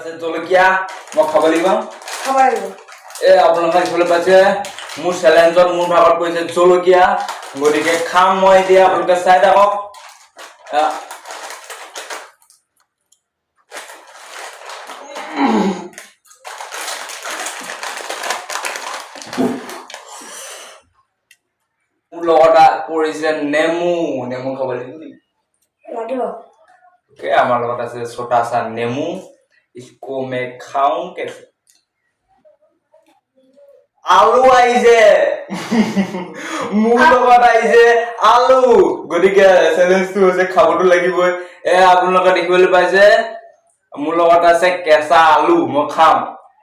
আছে জলকীয়া মই খাব লাগিব খাব লাগিব আপোনালোকে দেখিবলৈ পাইছে মোৰ চেলেঞ্জত মোৰ ভাগত পৰিছে জলকীয়া গতিকে খাম মই এতিয়া আপোনালোকে চাই থাকক মোৰ লগত পৰিছে নেমু খাব লাগিব আমাৰ লগত আছে छोटा सा नेमू इसको मैं खाऊं कैसे आलू आइजे মোৰ লগত আইছে আলু গতিকে চেলেঞ্জটো হৈছে খাবটো লাগিবই আপোনালোকে দেখিবলৈ পাইছে মোৰ লগত আছে কেঁচা আলু মই খাম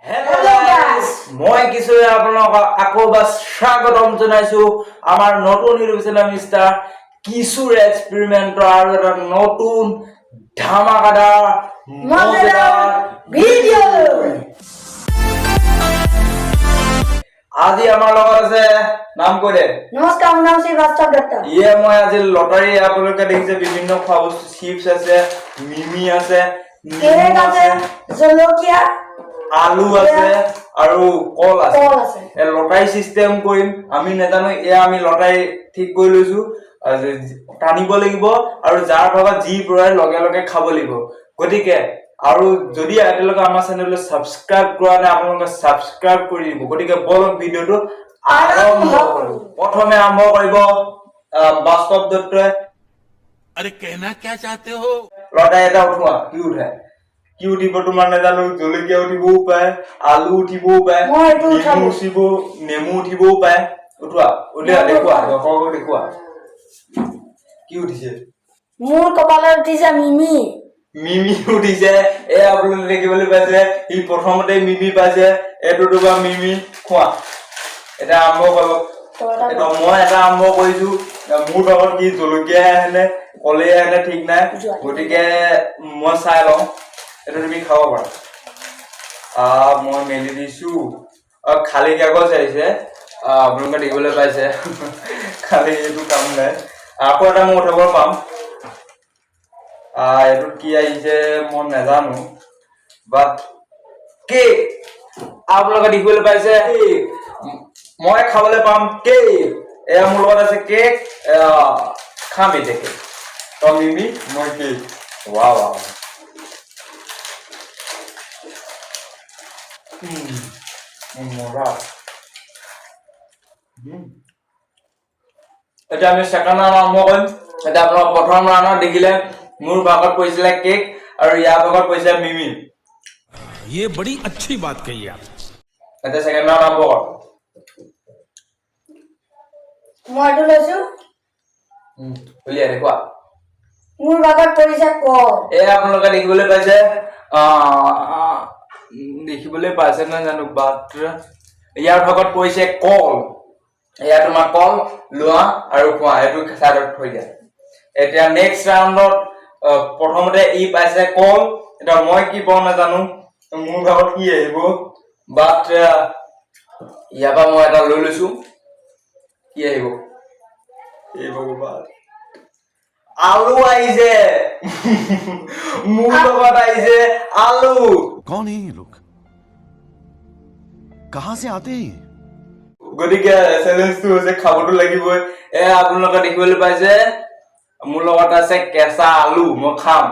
হেল্ল গাইস মই কিছু আপোনালোকক আকৌ স্বাগতম জনাইছো আমাৰ নতুন ইউটিউব চেনেল মিস্টাৰ কিশোৰ এক্সপেৰিমেন্টৰ আৰু এটা নতুন ধামাকাদাৰ মজাদাৰ ভিডিও আজি আমাৰ লগত আছে নাম কইলে নমস্কাৰ মোৰ নাম শ্ৰী বাস্তৱ দত্ত মই আজি লটাৰী আপোনালোকে দেখিছে বিভিন্ন খোৱা বস্তু চিপছ আছে মিমি আছে কেক আছে জলকীয়া আলু আছে আৰু কল আছে লটাৰী সিস্টেম কৰিম আমি নেজানো আমি লটাৰী ঠিক কৰি লৈছো টানিব লাগিব আৰু যাৰ ভাগত যি পৰে লগে লগে খাব লাগিব গতিকে আৰু যদি আপোনালোকে আমাৰ চেনেলটো সাবস্ক্ৰাইব কৰা নাই আপোনালোকে সাবস্ক্ৰাইব কৰি দিব গতিকে বলক ভিডিওটো আৰম্ভ কৰো প্ৰথমে আৰম্ভ কৰিব বাস্তৱ দত্তই अरे कहना क्या चाहते हो লটাৰী এটা উঠোৱা কি উঠায় কি উঠিব তোমাৰ নেজানো জলকীয়া উঠিবও পাৰে আলু উঠিবও পাৰে নেমু উঠিবও পাৰে উঠোৱা উলিয়া দেখুৱা দৰ্শকক দেখুৱা কি উঠিছে মোৰ কপালত উঠিছে মিমি উঠিছে আপোনালোকে দেখিবলৈ পাইছে ই প্ৰথমতে মিমি পাইছে এইটো দুবা মিমি খোৱা এটা আৰম্ভ কৰক এটা মই এটা আৰম্ভ কৰিছো মোৰ লগত কি জলকীয়া আহে কলে আহে ঠিক নাই গতিকে মই চাই লওঁ এটা তুমি খাব পাৰা মই মেলি দিছো খালি কাগজ আহিছে আপোনালোকে দেখিবলৈ পাইছে খালি এইটো কাম নাই আকৌ এটা মই উঠাব পাম এইটো কি আহিছে মই নাজানো বাট কেক আপোনালোকে দেখিবলৈ পাইছে মই খাবলৈ পাম কেক মোৰ লগত আছে কেক খাম এতিয়া কেক মিমি মই কেক ৱাও মজা এটা আমি সেকেন্ড ৰাউণ্ড আৰম্ভ কৰিম এটা আপোনালোক প্ৰথম ৰাউণ্ডত দেখিলে মোৰ ভাগত পৰিছিলে কেক আৰু ইয়াৰ ভাগত পৰিছে মিমি ये बड़ी अच्छी बात कही आप এটা সেকেন্ড ৰাউণ্ড আৰম্ভ কৰ মইটো লৈছো উলিয়াই দেখুৱা মোৰ ভাগত পৰিছে কল আপোনালোকে দেখিবলৈ পাইছে না জানো বাট ইয়াৰ ভাগত পৰিছে কল এয়া তোমাৰ কল লোৱা আৰু খোৱা এইটো সাইডত থৈ দিয়া এতিয়া নেক্সট ৰাউণ্ডত প্ৰথমতে ই পাইছে কল এটা মই কি পাওঁ নাজানো মোৰ ভাগত কি আহিব বাট ইয়াৰ পৰা মই এটা লৈ লৈছো কি আহিব এই ভগৱান आलू आइजे मुंह লগত आइजे आलू कौन है ये लोग कहां से आते हैं গতিকে চেলেঞ্জটো হৈছে খাবটো লাগিবই আপোনালোকে দেখিবলৈ পাইছে মোৰ লগত আছে কেঁচা আলু মই খাম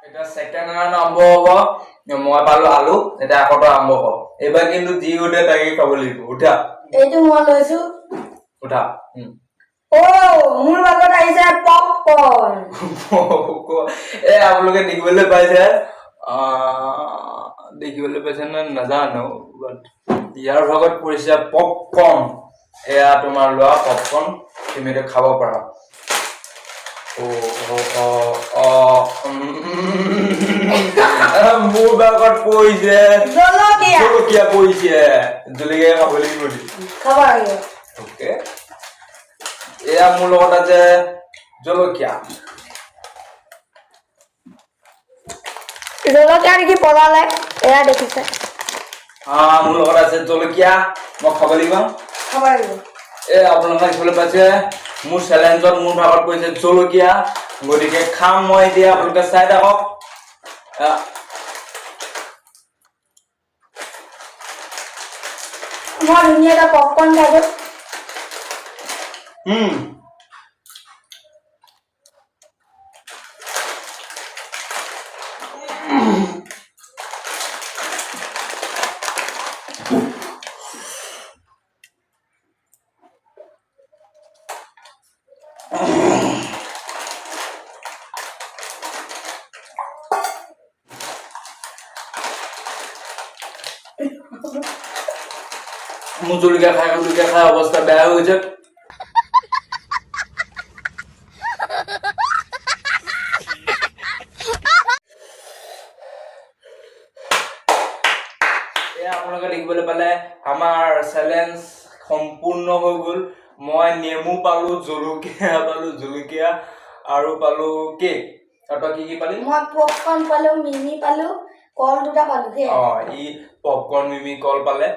এটা সেকেন্ড ৰাউণ্ড আৰম্ভ হ'ব মই পালো আলু এটা আকৌ আৰম্ভ হ'ব এবাৰ কিন্তু যি উঠে তাকে খাব লাগিব উঠা এইটো মই লৈছো উঠা মোৰ ভাগত আহিছে পপকৰ্ন আপোনালোকে দেখিবলৈ পাইছে না নাজানো ইয়াৰ ভাগত পৰিছে পপকৰ্ন তোমাৰ লোৱা পপকৰ্ন তুমি এটা খাব পাৰা মোৰ ভাগত পৰিছে জলকীয়া পৰিছে জলকীয়া খাব লাগিব খাব লাগিব ওকে মোৰ লগত আছে জলকীয়া নেকি পলালে এয়া দেখিছে মোৰ লগত আছে জলকীয়া মই খাব লাগিব আপোনালোকে দেখিবলৈ পাইছে মোৰ চেলেঞ্জত মোৰ ভাগত পৰিছে জলকীয়া গতিকে খাম মই এতিয়া আপোনালোকে চাই থাকক মই ধুনীয়াকৈ পপকৰ্ন খাইছো মোৰ জলকীয়া খাই অৱস্থা বেয়া হৈ গৈছে আপোনালোকে দেখিবলৈ পালে আমাৰ চেলেঞ্জ সম্পূৰ্ণ হৈ গ'ল মই নেমু পালো জলকীয়া আৰু পালো কেক আৰু তই কি পালি মই পপকৰ্ন পালো মিমি পালো কল দুটা পালো ই পপকৰ্ন মিমি কল পালে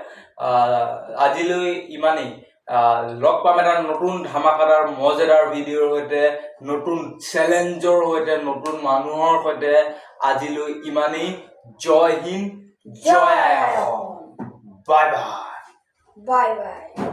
আজিলৈ ইমানেই লগ পাম এটা নতুন ধামাকাদাৰ মজেদাৰ ভিডিঅ'ৰ সৈতে নতুন চেলেঞ্জৰ সৈতে নতুন মানুহৰ সৈতে আজিলৈ ইমানেই জয় হিন্দ জয় আই Assam bye bye bye bye